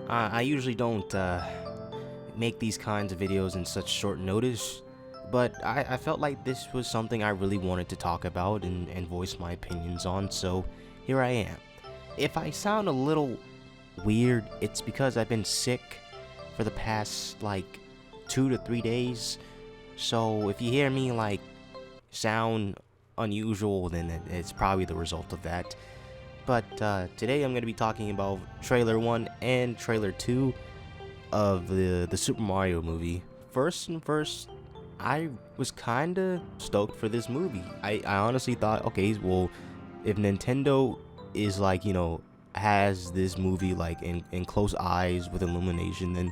I usually don't make these kinds of videos in such short notice, but I felt like this was something I really wanted to talk about and voice my opinions on, so here I am. If I sound a little weird, it's because I've been sick for the past like 2 to 3 days, so if you hear me like sound unusual, then it's probably the result of that. But today I'm going to be talking about trailer 1 and trailer 2 of the Super Mario movie. First, I was kind of stoked for this movie. I honestly thought, okay, well, if Nintendo is like, has this movie like in close eyes with Illumination, then,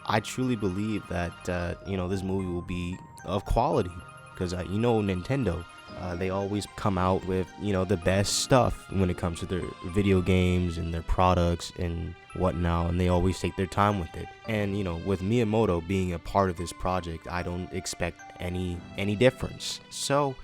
I truly believe that, this movie will be of quality. Because, Nintendo, they always come out with, the best stuff when it comes to their video games and their products and whatnot, and they always take their time with it. And, with Miyamoto being a part of this project, I don't expect any difference. So,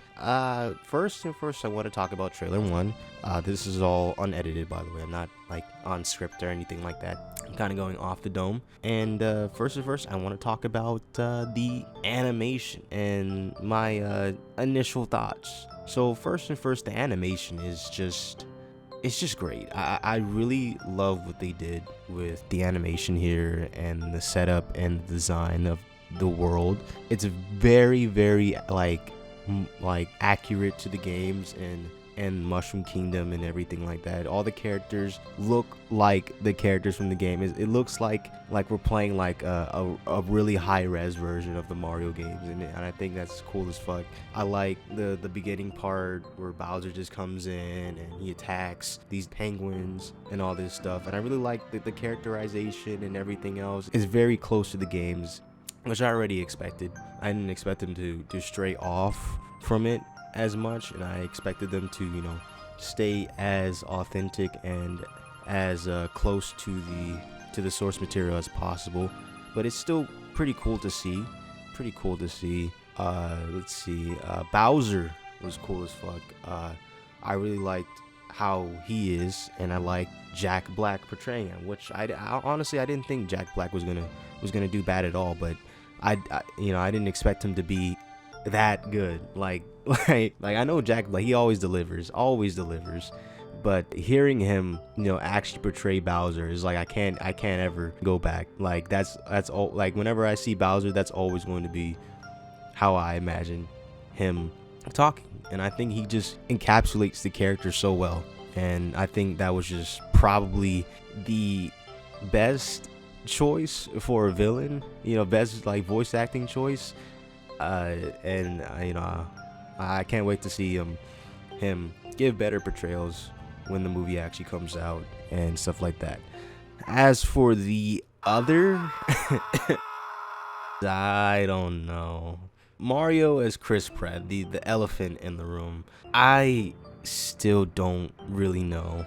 first, I want to talk about trailer 1. This is all unedited, by the way. I'm not, like, on script or anything like that. I'm kind of going off the dome. And, first, I want to talk about, the animation and my, initial thoughts. So, first, the animation is just... It's just great. I really love what they did with the animation here and the setup and the design of the world. It's very, very, like accurate to the games and Mushroom Kingdom and everything like that. All the characters look like the characters from the game. It looks like we're playing like a really high-res version of the Mario games, and I think that's cool as fuck. I like the beginning part where Bowser just comes in and he attacks these penguins and all this stuff, and I really like the characterization and everything else is very close to the games, which I already expected. I didn't expect them to stray off from it as much, and I expected them to, stay as authentic and as close to the source material as possible. But it's still pretty cool to see. Let's see. Bowser was cool as fuck. I really liked how he is, and I like Jack Black portraying him, which I honestly I didn't think Jack Black was gonna do bad at all, but I didn't expect him to be that good. Like I know Jack Black, he always delivers, but hearing him, actually portray Bowser is like I can't ever go back. Like that's all. Like whenever I see Bowser, that's always going to be how I imagine him talking, and I think he just encapsulates the character so well. And I think that was just probably the best choice for a villain, best like voice acting choice. And I can't wait to see him give better portrayals when the movie actually comes out and stuff like that. As for the other, I don't know. Mario as Chris Pratt, the elephant in the room. I still don't really know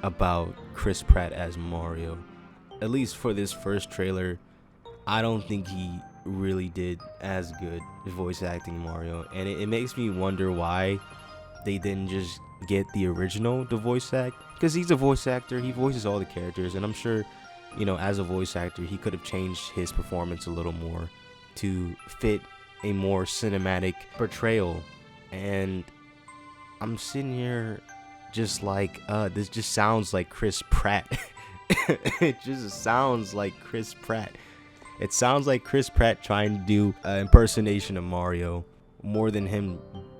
about Chris Pratt as Mario. At least for this first trailer, I don't think he really did as good voice acting Mario, and it makes me wonder why they didn't just get the original to voice act, because he's a voice actor, he voices all the characters, and I'm sure, as a voice actor, he could have changed his performance a little more to fit a more cinematic portrayal. And I'm sitting here just like, this just sounds like Chris Pratt. It just sounds like Chris Pratt. It sounds like Chris Pratt trying to do an impersonation of Mario more than him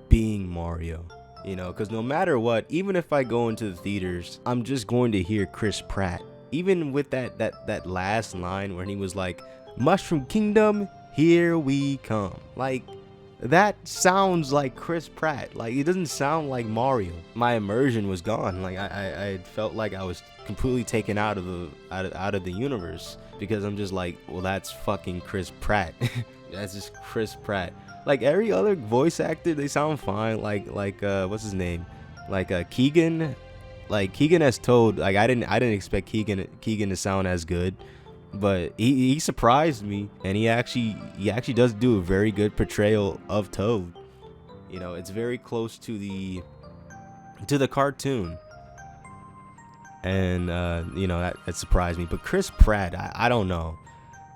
being Mario, because no matter what, even if I go into the theaters, I'm just going to hear Chris Pratt. Even with that last line where he was like, Mushroom Kingdom, here we come. Like, that sounds like Chris Pratt. Like, it doesn't sound like Mario. My immersion was gone. Like, I felt like I was completely taken out of the universe, because I'm just like, well, that's fucking Chris Pratt. That's just Chris Pratt. Like every other voice actor, they sound fine. Like what's his name? Like Keegan. Like Keegan as Toad. Like I didn't expect Keegan to sound as good, but he surprised me, and he actually does do a very good portrayal of Toad. It's very close to the cartoon. and you know, that surprised me. But Chris Pratt, I don't know.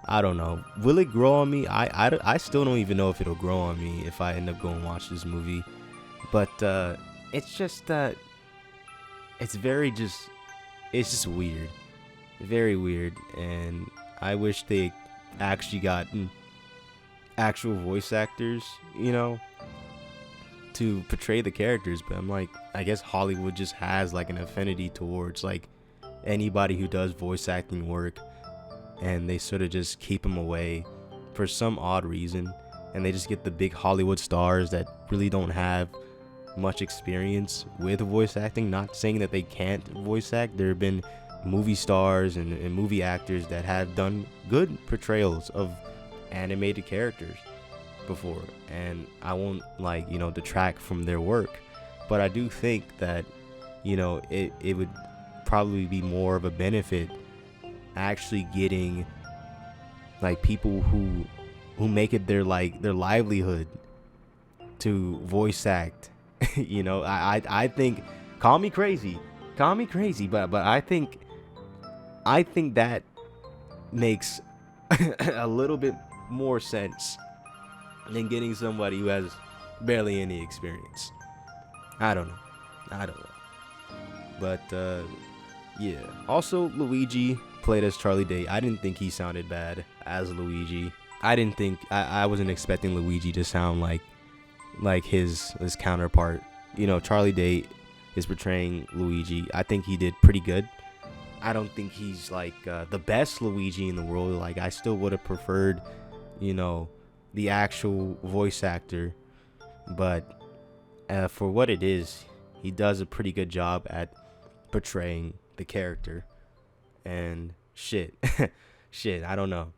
I don't know. Will it grow on me? I still don't even know if it'll grow on me if I end up going to watch this movie. But it's just it's just weird, very weird, and I wish they actually gotten actual voice actors, you know, to portray the characters. But I'm like, I guess Hollywood just has like an affinity towards like anybody who does voice acting work, and they sort of just keep them away for some odd reason, and they just get the big Hollywood stars that really don't have much experience with voice acting. Not saying that they can't voice act. There have been movie stars and movie actors that have done good portrayals of animated characters before, and I won't, like, you know, detract from their work, but I do think that, you know, it would probably be more of a benefit actually getting like people who make it their livelihood to voice act. You know, I think, call me crazy, but I think that makes a little bit more sense than getting somebody who has barely any experience. I don't know. But yeah. Also, Luigi played as Charlie Day. I didn't think he sounded bad as Luigi. I wasn't expecting Luigi to sound like his counterpart. You know, Charlie Day is portraying Luigi. I think he did pretty good. I don't think he's like the best Luigi in the world. Like, I still would have preferred, you know, the actual voice actor, but for what it is, he does a pretty good job at portraying the character. And shit, I don't know.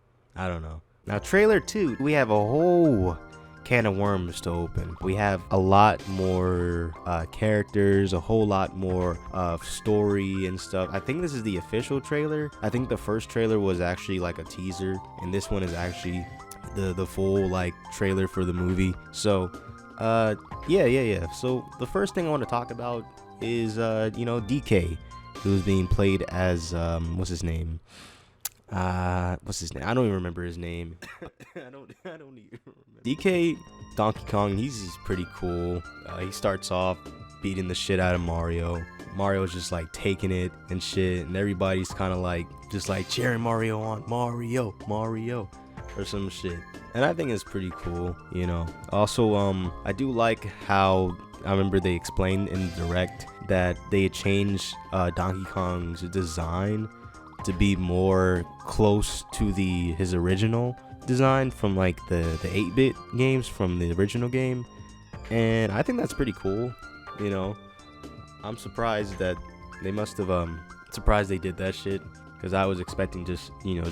Now, trailer 2, we have a whole can of worms to open. We have a lot more characters, a whole lot more story and stuff. I think this is the official trailer. I think the first trailer was actually like a teaser, and this one is actually the full like trailer for the movie. So yeah. So the first thing I want to talk about is you know, DK, who's being played as what's his name? I don't even remember his name. I don't even remember. DK Donkey Kong, he's pretty cool. He starts off beating the shit out of Mario. Mario's just like taking it and shit, and everybody's kind of like just like cheering Mario on, Mario or some shit. And I think it's pretty cool, you know. Also, I do like how I remember they explained in the direct that they had changed Donkey Kong's design to be more close to his original design from like the 8-bit games from the original game, and I think that's pretty cool. You know, I'm surprised that they must have surprised they did that shit, because I was expecting just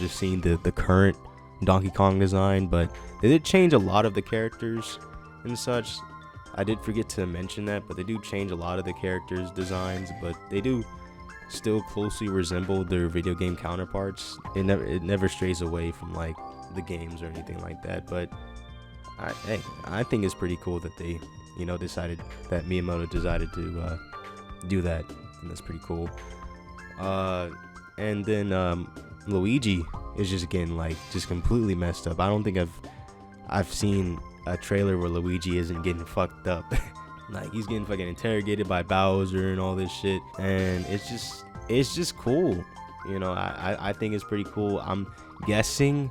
seeing the current Donkey Kong design, but they did change a lot of the characters and such. I did forget to mention that, but they do change a lot of the characters' designs, but they do still closely resemble their video game counterparts. It never strays away from like the games or anything like that. But I think it's pretty cool that they, you know, decided that Miyamoto decided to do that, and that's pretty cool. And then Luigi is just getting like just completely messed up. I don't think I've seen a trailer where Luigi isn't getting fucked up. Like, he's getting fucking interrogated by Bowser and all this shit, and it's just cool. You know, I think it's pretty cool. I'm guessing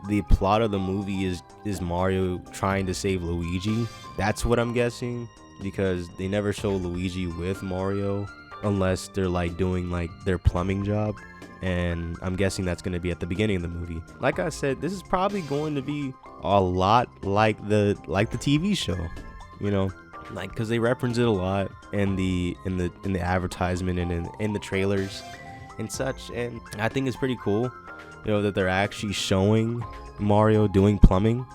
the plot of the movie is Mario trying to save Luigi. That's what I'm guessing, because they never show Luigi with Mario unless they're like doing like their plumbing job, and I'm guessing that's going to be at the beginning of the movie. Like I said, this is probably going to be a lot like the TV show, you know, like, because they reference it a lot in the advertisement and in the trailers and such. And I think it's pretty cool, you know, that they're actually showing Mario doing plumbing.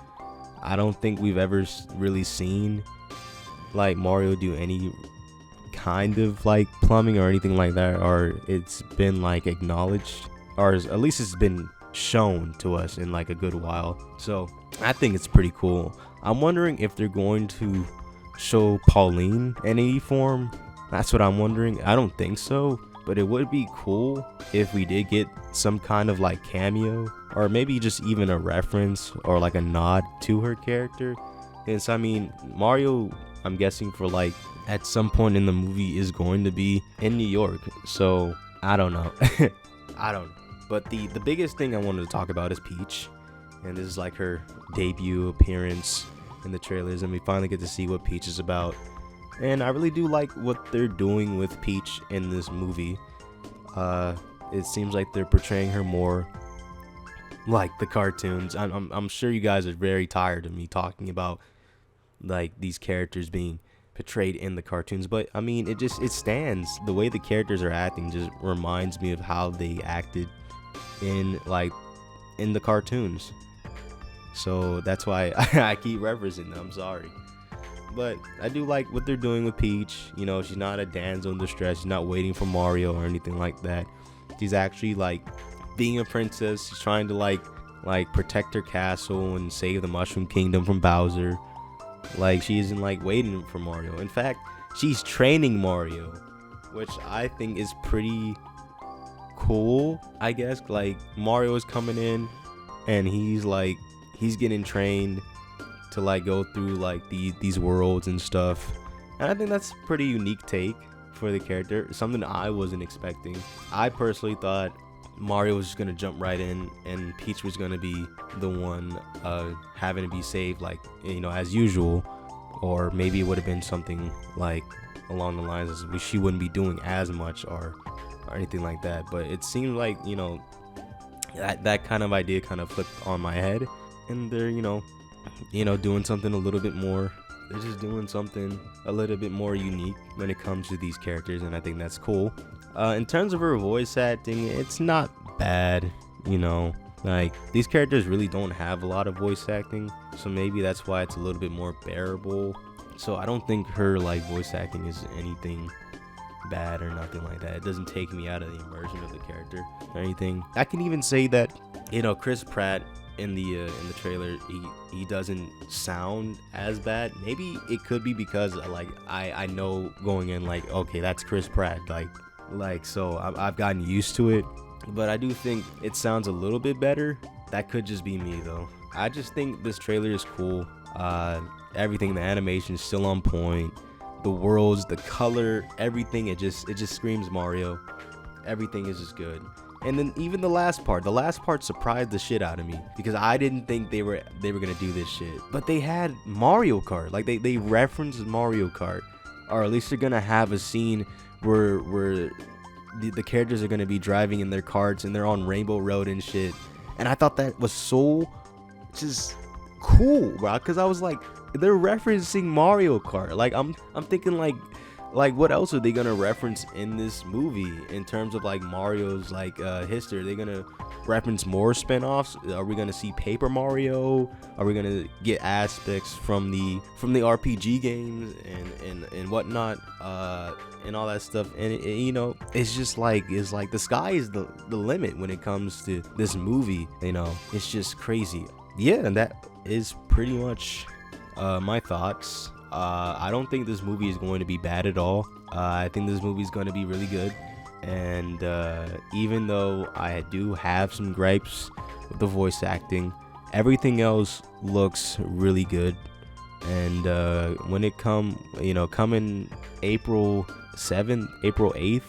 I don't think we've ever really seen like Mario do any kind of like plumbing or anything like that, or it's been like acknowledged, or at least it's been shown to us in like a good while. So I think it's pretty cool. I'm wondering if they're going to show Pauline in any form. That's what I'm wondering. I don't think so, but it would be cool if we did get some kind of like cameo, or maybe just even a reference or like a nod to her character. And so I mean, Mario, I'm guessing for like at some point in the movie is going to be in New York, so I don't know. I don't know. But the biggest thing I wanted to talk about is Peach, and this is like her debut appearance in the trailers, and we finally get to see what Peach is about. And I really do like what they're doing with Peach in this movie. It seems like they're portraying her more like the cartoons. I'm sure you guys are very tired of me talking about like these characters being portrayed in the cartoons, but I mean, it stands. The way the characters are acting just reminds me of how they acted in the cartoons. So that's why I keep referencing them. I'm sorry. But I do like what they're doing with Peach. You know, she's not a damsel in distress. She's not waiting for Mario or anything like that. She's actually like being a princess. She's trying to like protect her castle and save the Mushroom Kingdom from Bowser. Like, she isn't like waiting for Mario. In fact, she's training Mario, which I think is pretty cool, I guess. Like, Mario is coming in and he's getting trained to like go through like these worlds and stuff, and I think that's a pretty unique take for the character, something I wasn't expecting. I personally thought Mario was just gonna jump right in and Peach was gonna be the one having to be saved, like, you know, as usual, or maybe it would have been something like along the lines of she wouldn't be doing as much or anything like that. But it seemed like, you know, that kind of idea kind of flipped on my head, and they're doing something a little bit more. They're just doing something a little bit more unique when it comes to these characters, and I think that's cool. In terms of her voice acting, it's not bad. You know, like, these characters really don't have a lot of voice acting, so maybe that's why it's a little bit more bearable. So I don't think her like voice acting is anything bad or nothing like that. It doesn't take me out of the immersion of the character or anything. I can even say that, you know, Chris Pratt in the trailer, he doesn't sound as bad. Maybe it could be because like I know going in, like, okay, that's Chris Pratt, like so I've gotten used to it. But I do think it sounds a little bit better. That could just be me though. I just think this trailer is cool. Everything, the animation is still on point, the worlds, the color, everything, it just screams Mario. Everything is just good. And then even the last part surprised the shit out of me, because I didn't think they were gonna do this shit. But they had Mario Kart, like they referenced Mario Kart, or at least they're gonna have a scene where the characters are gonna be driving in their karts and they're on Rainbow Road and shit. And I thought that was so just cool, bro, because I was like, they're referencing Mario Kart. Like, I'm thinking like what else are they gonna reference in this movie in terms of like Mario's like history? Are they gonna reference more spin-offs? Are we gonna see Paper Mario? Are we gonna get aspects from the RPG games and whatnot, and all that stuff? And you know, it's just like, the sky is the limit when it comes to this movie. You know, it's just crazy. Yeah, and that is pretty much my thoughts. I don't think this movie is going to be bad at all. I think this movie is going to be really good. And even though I do have some gripes with the voice acting, everything else looks really good. And when it coming April 7th, April 8th,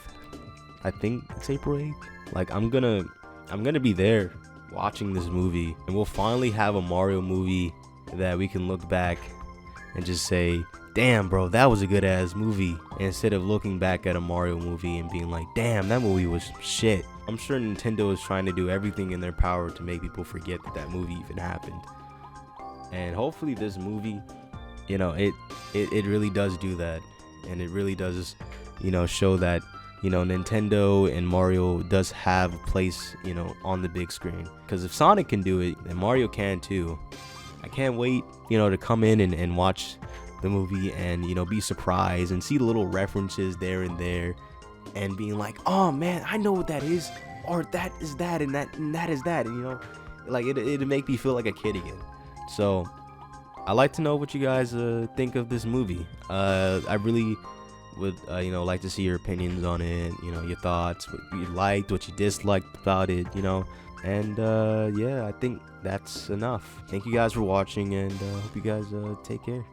I think it's April 8th. Like, I'm gonna be there watching this movie, and we'll finally have a Mario movie that we can look back and just say, damn, bro, that was a good ass movie, instead of looking back at a Mario movie and being like, damn, that movie was shit. I'm sure Nintendo is trying to do everything in their power to make people forget that movie even happened. And hopefully this movie, you know, it really does do that, and it really does, you know, show that, you know, Nintendo and Mario does have a place, you know, on the big screen. Because if Sonic can do it, then Mario can too. I can't wait, you know, to come in and watch the movie and, you know, be surprised and see the little references there and there, and being like, oh man, I know what that is, or that is that, and that is that, and, you know, like it'd make me feel like a kid again. So I'd like to know what you guys think of this movie. I really would you know, like to see your opinions on it, you know, your thoughts, what you liked, what you disliked about it, you know. And yeah, I think that's enough. Thank you guys for watching, and hope you guys take care.